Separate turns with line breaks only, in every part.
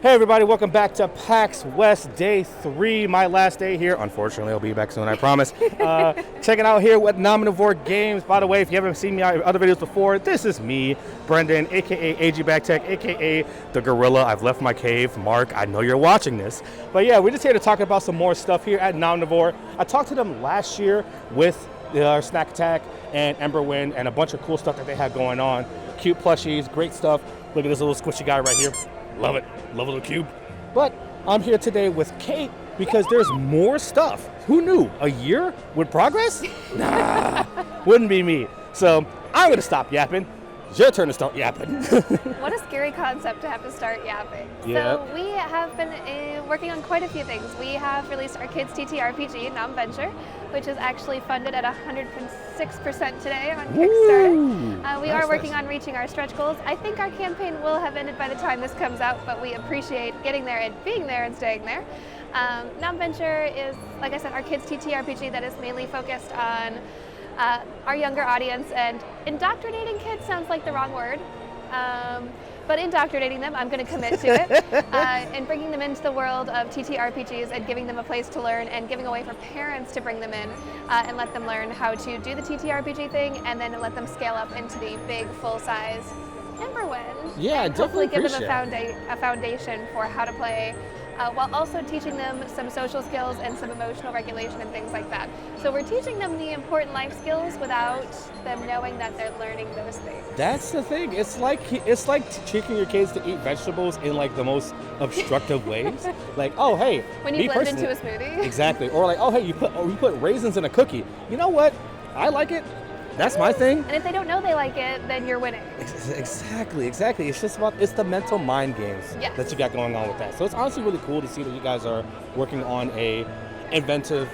Hey everybody, welcome back to PAX West Day 3, my last day here. Unfortunately, I'll be back soon, I promise. Checking out here with Nomnivore Games. By the way, if you haven't seen me in other videos before, this is me, Brendan, aka AG Backtech, aka the Gorilla. I've left my cave. Mark, I know you're watching this. But yeah, we're just here to talk about some more stuff here at Nomnivore. I talked to them last year with Snack Attack and Emberwind and a bunch of cool stuff that they had going on. Cute plushies, great stuff. Look at this little squishy guy right here. Love it. Love a little cube. But I'm here today with Kate because there's more stuff. Who knew? A year with progress? Nah, wouldn't be me. So I'm going to stop yapping. It's your turn to start yapping.
What a scary concept to have to start yapping.
Yep.
So we have been working on quite a few things. We have released our Kids TTRPG, Nomventure, which is actually funded at 106% today on Kickstarter. We are working on reaching our stretch goals. I think our campaign will have ended by the time this comes out, but we appreciate getting there and being there and staying there. Nomventure is, like I said, our Kids TTRPG that is mainly focused on our younger audience, and indoctrinating kids sounds like the wrong word, but indoctrinating them, I'm going to commit to it, and bringing them into the world of TTRPGs and giving them a place to learn and giving a way for parents to bring them in and let them learn how to do the TTRPG thing and then let them scale up into the big full-size Emberwind.
Yeah,
and
definitely
hopefully give them
appreciate
a foundation for how to play, while also teaching them some social skills and some emotional regulation and things like that. So we're teaching them the important life skills without them knowing that they're learning those things.
That's the thing. It's like teaching your kids to eat vegetables in like the most obstructive ways. Like, oh hey,
when you blend into a smoothie.
Exactly. Or like, oh hey, you put raisins in a cookie. You know what? I like it. That's my thing.
And if they don't know they like it, then you're winning.
Exactly. It's just it's the mental mind games that you got going on with that. So it's honestly really cool to see that you guys are working on a innovative,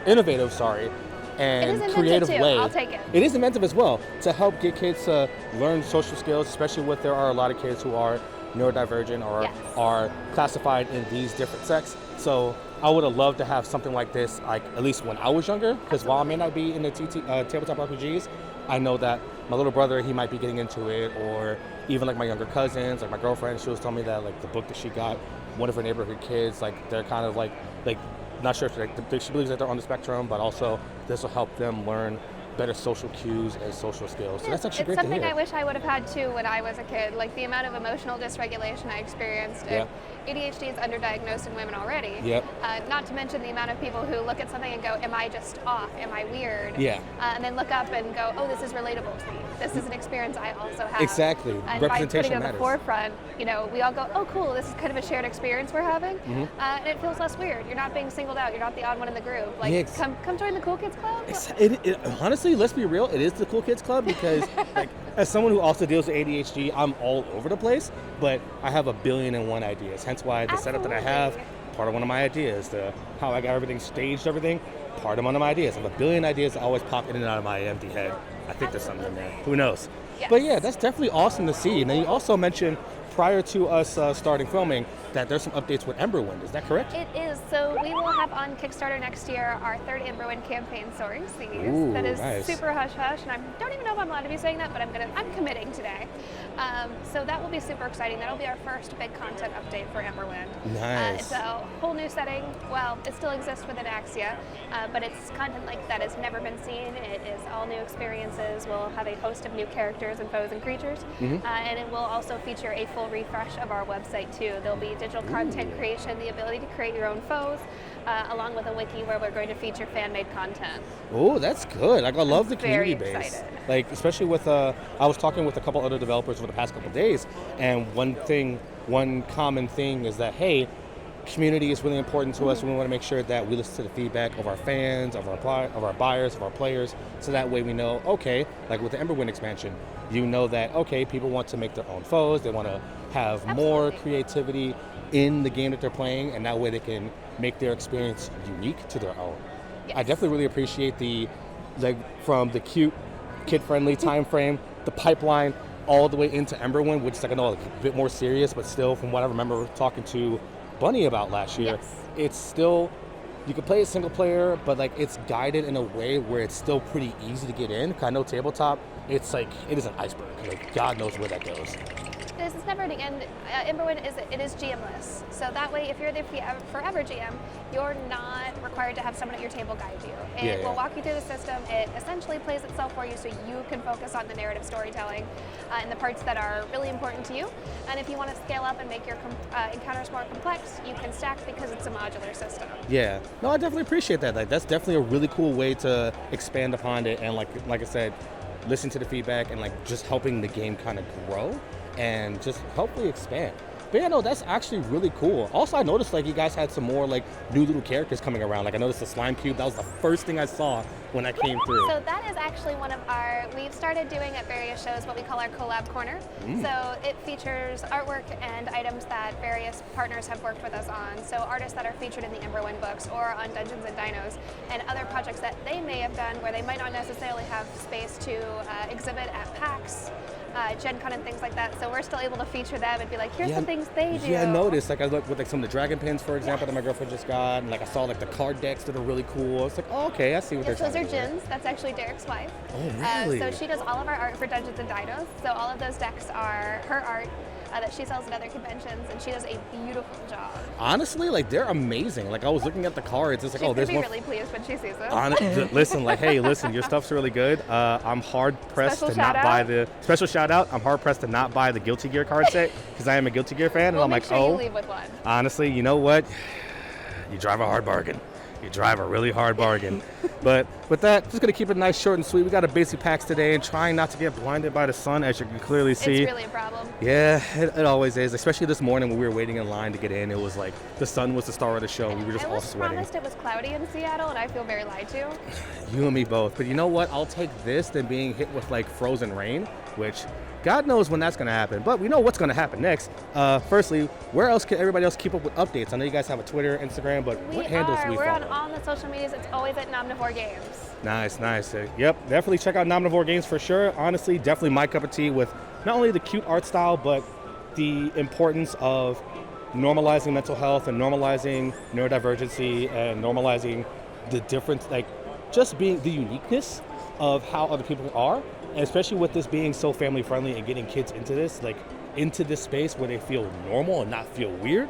and creative
too.
way.
I'll take it.
It is inventive as well to help get kids to learn social skills, especially with there are a lot of kids who are neurodivergent or are classified in these different sects. So I would have loved to have something like this, like at least when I was younger, because while I may not be in the tabletop RPGs, I know that my little brother, he might be getting into it, or even like my younger cousins, like my girlfriend, she was telling me that like the book that she got, one of her neighborhood kids, like they're kind of like not sure if she believes that they're on the spectrum, but also this will help them learn better social cues and social skills. So that's actually great to hear.
It's something I wish I would have had too when I was a kid. Like the amount of emotional dysregulation I experienced. And ADHD is underdiagnosed in women already. Not to mention the amount of people who look at something and go, am I just off? Am I weird? And then look up and go, oh, this is relatable to me. This is an experience I also have.
Exactly.
And
Representation
by putting it on
matters.
the forefront, we all go, oh, cool, this is kind of a shared experience we're having. And it feels less weird. You're not being singled out. You're not the odd one in the group. Like, come join the Cool Kids Club.
Honestly, let's be real, it is the Cool Kids Club because like as someone who also deals with ADHD, I'm all over the place, but I have 1,000,000,001 ideas. Hence why the setup that I have, part of one of my ideas, how I got everything staged, part of one of my ideas. I have 1,000,000,000 ideas that always pop in and out of my empty head. I think there's something in there. Who knows? But yeah, that's definitely awesome to see. And then you also mentioned prior to us starting filming that there's some updates with Emberwind. Is that correct?
It is. So we will have on Kickstarter next year our third Emberwind campaign, Soaring Seas. That is super hush hush, and I don't even know if I'm allowed to be saying that, but I'm committing today. So that will be super exciting. That'll be our first big content update for Emberwind.
Nice.
It's a whole new setting. Well, it still exists within Axia, but it's content like that has never been seen. It is all new experiences. We'll have a host of new characters and foes and creatures, and it will also feature a full refresh of our website too. There'll be digital content creation, the ability to create your own foes, along with a wiki where we're going to feature fan-made content.
Oh, that's good. Like I love the community base.
Excited.
Like especially with I was talking with a couple other developers over the past couple of days, and one common thing is that hey, community is really important to us. We want to make sure that we listen to the feedback of our fans, of our buyers, of our players, so that way we know, okay, like with the Emberwind expansion, you know that, okay, people want to make their own foes, they want to have more creativity in the game that they're playing, and that way they can make their experience unique to their own. I definitely really appreciate from the cute, kid-friendly time frame, the pipeline, all the way into Emberwind, which is like a bit more serious, but still from what I remember talking to Bunny about last year, it's still, you can play it single player, but like it's guided in a way where it's still pretty easy to get in. 'Cause I know tabletop, it's like, it is an iceberg. Like God knows where that goes.
It's never ending, and Imberwin is GM-less. So that way, if you're the forever GM, you're not required to have someone at your table guide you. It will walk you through the system. It essentially plays itself for you, so you can focus on the narrative storytelling and the parts that are really important to you. And if you want to scale up and make your encounters more complex, you can stack because it's a modular system.
Yeah, no, I definitely appreciate that. Like, that's definitely a really cool way to expand upon it, and like I said, listen to the feedback and like just helping the game kind of grow and just hopefully expand. But yeah, no, that's actually really cool. Also, I noticed like you guys had some more like new little characters coming around. Like I noticed the slime cube. That was the first thing I saw when I came through.
So that is actually one of we've started doing at various shows what we call our collab corner. So it features artwork and items that various partners have worked with us on. So artists that are featured in the Imberwin books or on Dungeons and Dinos, and other projects that they may have done where they might not necessarily have space to exhibit at PAX, Gen Con and things like that. So we're still able to feature them and be like, here's the things they do.
Yeah, I noticed. Like I looked with like some of the dragon pins, for example, that my girlfriend just got, and like I saw like the card decks that are really cool. It's like, oh, okay, I see what they're trying to do.
Those are Jin's. That's actually Derek's wife.
Oh, really?
So she does all of our art for Dungeons and Dinos. So all of those decks are her art that she sells at other conventions, and she does a beautiful job.
Honestly, like they're amazing. Like I was looking at the cards, it's like, oh, there's
one.
She's
really pleased when she sees it.
Listen, like, hey, listen, your stuff's really good. I'm hard pressed to not buy the special shout out. I'm hard pressed to not buy the Guilty Gear card set because I am a Guilty Gear fan, and I'm like,
you leave with one.
Honestly, you know what? You drive a hard bargain. You drive a really hard bargain. But with that, just going to keep it nice, short, and sweet. We got a basic PAX today and trying not to get blinded by the sun, as you can clearly see.
It's really a problem.
Yeah, it always is. Especially this morning when we were waiting in line to get in. It was like the sun was the star of the show. We were just all sweating.
I was promised it was cloudy in Seattle, and I feel very lied to.
You and me both. But you know what? I'll take this than being hit with like frozen rain, which God knows when that's going to happen. But we know what's going to happen next. Firstly, where else can everybody else keep up with updates? I know you guys have a Twitter, Instagram, but what handles do we follow?
We're on all the social medias. It's always at Nomnivore Games.
Nice. Yep, definitely check out Nomnivore Games for sure. Honestly, definitely my cup of tea with not only the cute art style, but the importance of normalizing mental health and normalizing neurodivergency and normalizing the difference, like just being the uniqueness of how other people are. And especially with this being so family friendly and getting kids into this, like into this space where they feel normal and not feel weird,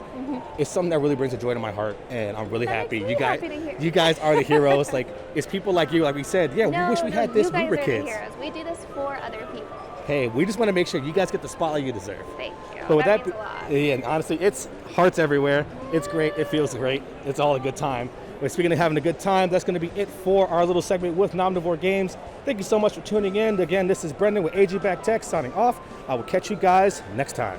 it's something that really brings a joy to my heart, and I'm really happy. You guys are the heroes. Like it's people like you, like we said. Yeah, we wish we had this when we were kids.
The heroes. We do this for other people.
Hey, we just want to make sure you guys get the spotlight you deserve.
Thank you.
But with
that means a lot.
Yeah, and honestly, it's hearts everywhere. It's great. It feels great. It's all a good time. But speaking of having a good time, that's going to be it for our little segment with Nomnivore Games. Thank you so much for tuning in. Again, this is Brendan with AG Back Tech signing off. I will catch you guys next time.